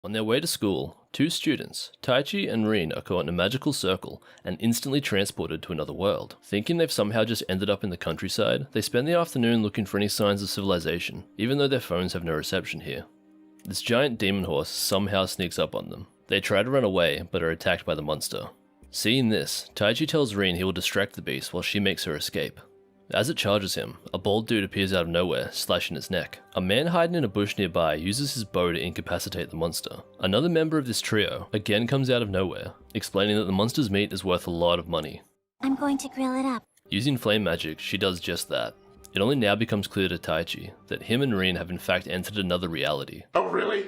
On their way to school, two students, Taichi and Rin, are caught in a magical circle and instantly transported to another world. Thinking they've somehow just ended up in the countryside, they spend the afternoon looking for any signs of civilization, even though their phones have no reception here. This giant demon horse somehow sneaks up on them. They try to run away, but are attacked by the monster. Seeing this, Taichi tells Rin he will distract the beast while she makes her escape. As it charges him, a bald dude appears out of nowhere, slashing its neck. A man hiding in a bush nearby uses his bow to incapacitate the monster. Another member of this trio again comes out of nowhere, explaining that the monster's meat is worth a lot of money. I'm going to grill it up. Using flame magic, she does just that. It only now becomes clear to Taichi that him and Rin have in fact entered another reality. Oh really?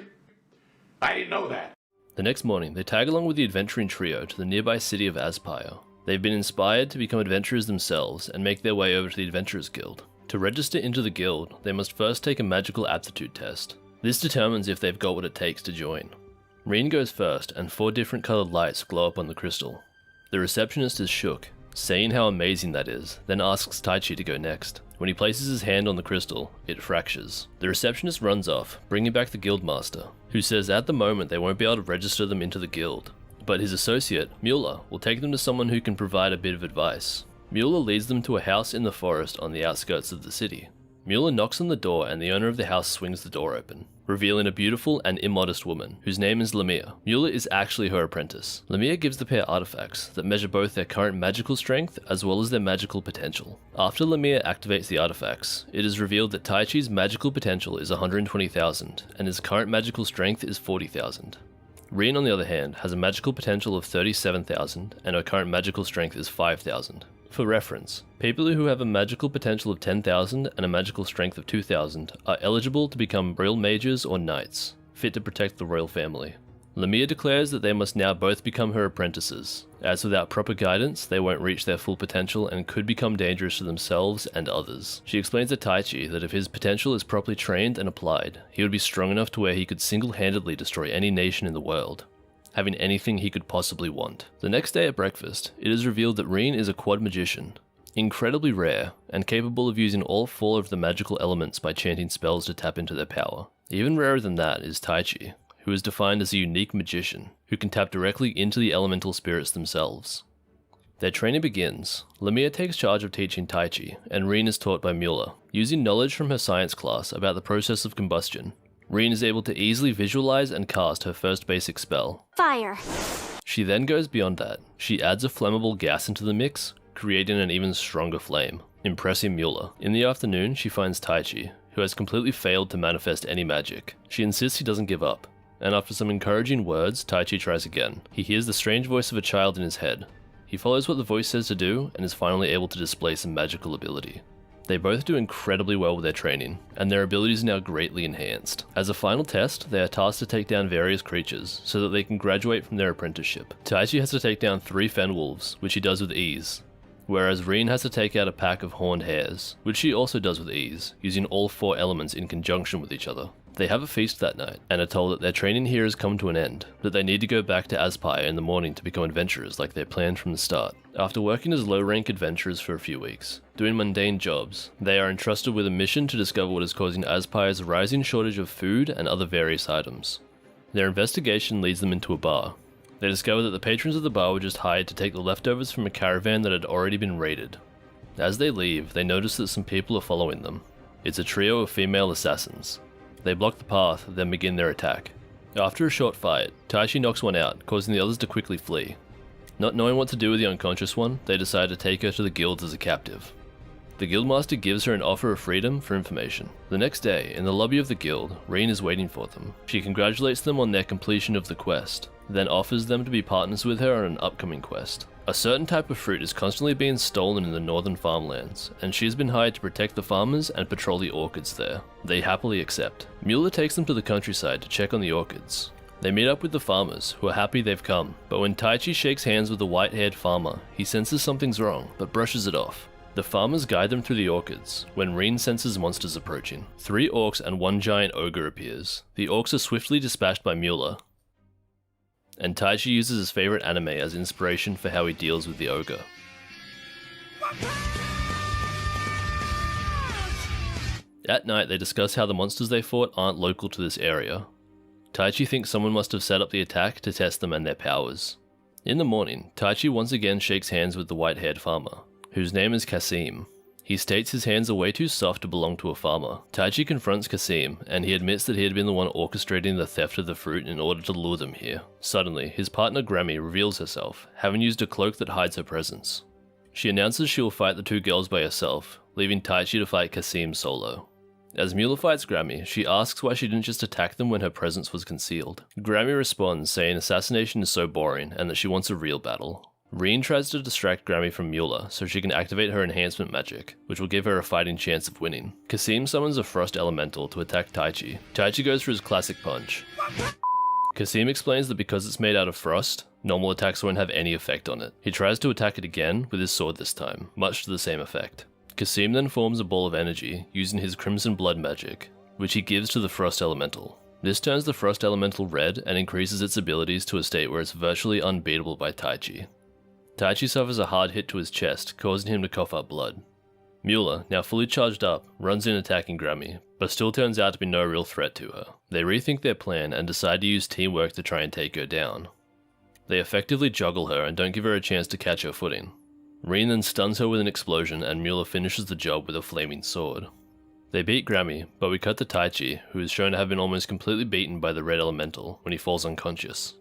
I didn't know that. The next morning, they tag along with the adventuring trio to the nearby city of Aspire. They've been inspired to become adventurers themselves and make their way over to the Adventurers Guild. To register into the guild, they must first take a magical aptitude test. This determines if they've got what it takes to join. Rin goes first, and 4 different coloured lights glow up on the crystal. The receptionist is shook, saying how amazing that is, then asks Taichi to go next. When he places his hand on the crystal, it fractures. The receptionist runs off, bringing back the guildmaster, who says at the moment they won't be able to register them into the guild. But his associate, Mueller, will take them to someone who can provide a bit of advice. Mueller leads them to a house in the forest on the outskirts of the city. Mueller knocks on the door and the owner of the house swings the door open, revealing a beautiful and immodest woman, whose name is Lamia. Mueller is actually her apprentice. Lamia gives the pair artifacts that measure both their current magical strength as well as their magical potential. After Lamia activates the artifacts, it is revealed that Taichi's magical potential is 120,000 and his current magical strength is 40,000. Rin, on the other hand, has a magical potential of 37,000 and her current magical strength is 5,000. For reference, people who have a magical potential of 10,000 and a magical strength of 2,000 are eligible to become royal mages or knights, fit to protect the royal family. Lamia declares that they must now both become her apprentices, as without proper guidance they won't reach their full potential and could become dangerous to themselves and others. She explains to Taichi that if his potential is properly trained and applied, he would be strong enough to where he could single-handedly destroy any nation in the world, having anything he could possibly want. The next day at breakfast, it is revealed that Rin is a quad magician, incredibly rare, and capable of using all 4 of the magical elements by chanting spells to tap into their power. Even rarer than that is Taichi, who is defined as a unique magician, who can tap directly into the elemental spirits themselves. Their training begins. Lamia takes charge of teaching Taichi, and Rin is taught by Mueller. Using knowledge from her science class about the process of combustion, Rin is able to easily visualize and cast her first basic spell. Fire. She then goes beyond that. She adds a flammable gas into the mix, creating an even stronger flame, impressing Mueller. In the afternoon, she finds Taichi, who has completely failed to manifest any magic. She insists he doesn't give up, and after some encouraging words, Taichi tries again. He hears the strange voice of a child in his head. He follows what the voice says to do, and is finally able to display some magical ability. They both do incredibly well with their training, and their abilities are now greatly enhanced. As a final test, they are tasked to take down various creatures, so that they can graduate from their apprenticeship. Taichi has to take down 3 fen wolves, which he does with ease, whereas Rin has to take out a pack of horned hares, which she also does with ease, using all 4 elements in conjunction with each other. They have a feast that night, and are told that their training here has come to an end, that they need to go back to Aspire in the morning to become adventurers like they planned from the start. After working as low-rank adventurers for a few weeks, doing mundane jobs, they are entrusted with a mission to discover what is causing Aspire's rising shortage of food and other various items. Their investigation leads them into a bar. They discover that the patrons of the bar were just hired to take the leftovers from a caravan that had already been raided. As they leave, they notice that some people are following them. It's a trio of female assassins. They block the path, then begin their attack. After a short fight, Taichi knocks one out, causing the others to quickly flee. Not knowing what to do with the unconscious one, they decide to take her to the guilds as a captive. The guildmaster gives her an offer of freedom for information. The next day, in the lobby of the guild, Rin is waiting for them. She congratulates them on their completion of the quest, then offers them to be partners with her on an upcoming quest. A certain type of fruit is constantly being stolen in the northern farmlands, and she has been hired to protect the farmers and patrol the orchards there. They happily accept. Mueller takes them to the countryside to check on the orchards. They meet up with the farmers, who are happy they've come, but when Taichi shakes hands with the white-haired farmer, he senses something's wrong, but brushes it off. The farmers guide them through the orchards, when Rin senses monsters approaching. 3 orcs and 1 giant ogre appears. The orcs are swiftly dispatched by Mueller, and Taichi uses his favorite anime as inspiration for how he deals with the ogre. At night, they discuss how the monsters they fought aren't local to this area. Taichi thinks someone must have set up the attack to test them and their powers. In the morning, Taichi once again shakes hands with the white-haired farmer, whose name is Kasim. He states his hands are way too soft to belong to a farmer. Taichi confronts Kasim, and he admits that he had been the one orchestrating the theft of the fruit in order to lure them here. Suddenly, his partner Grammy reveals herself, having used a cloak that hides her presence. She announces she will fight the two girls by herself, leaving Taichi to fight Kasim solo. As Mueller fights Grammy, she asks why she didn't just attack them when her presence was concealed. Grammy responds saying assassination is so boring and that she wants a real battle. Rein tries to distract Grammy from Mueller so she can activate her enhancement magic, which will give her a fighting chance of winning. Kasim summons a frost elemental to attack Taichi. Taichi goes for his classic punch. Kasim explains that because it's made out of frost, normal attacks won't have any effect on it. He tries to attack it again with his sword this time, much to the same effect. Kasim then forms a ball of energy using his crimson blood magic, which he gives to the frost elemental. This turns the frost elemental red and increases its abilities to a state where it's virtually unbeatable by Taichi. Taichi suffers a hard hit to his chest, causing him to cough up blood. Mueller, now fully charged up, runs in attacking Grammy, but still turns out to be no real threat to her. They rethink their plan and decide to use teamwork to try and take her down. They effectively juggle her and don't give her a chance to catch her footing. Rein then stuns her with an explosion and Mueller finishes the job with a flaming sword. They beat Grammy, but we cut to Taichi, who is shown to have been almost completely beaten by the red elemental when he falls unconscious.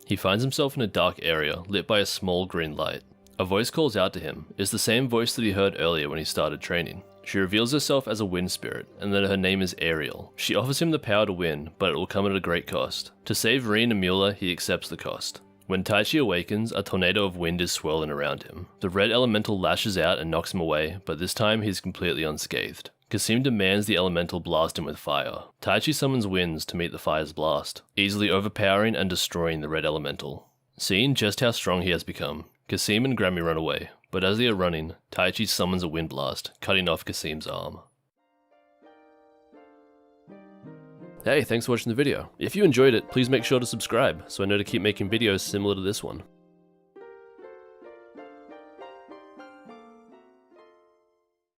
He finds himself in a dark area lit by a small green light. A voice calls out to him. It's the same voice that he heard earlier when he started training. She reveals herself as a wind spirit and that her name is Ariel. She offers him the power to win, but it will come at a great cost. To save Rein and Mueller, he accepts the cost. When Taichi awakens, a tornado of wind is swirling around him. The red elemental lashes out and knocks him away, but this time he's completely unscathed. Kasim demands the elemental blast him with fire. Taichi summons winds to meet the fire's blast, easily overpowering and destroying the red elemental. Seeing just how strong he has become, Kasim and Grammy run away, but as they are running, Taichi summons a wind blast, cutting off Kasim's arm. Hey, thanks for watching the video. If you enjoyed it, please make sure to subscribe so I know to keep making videos similar to this one.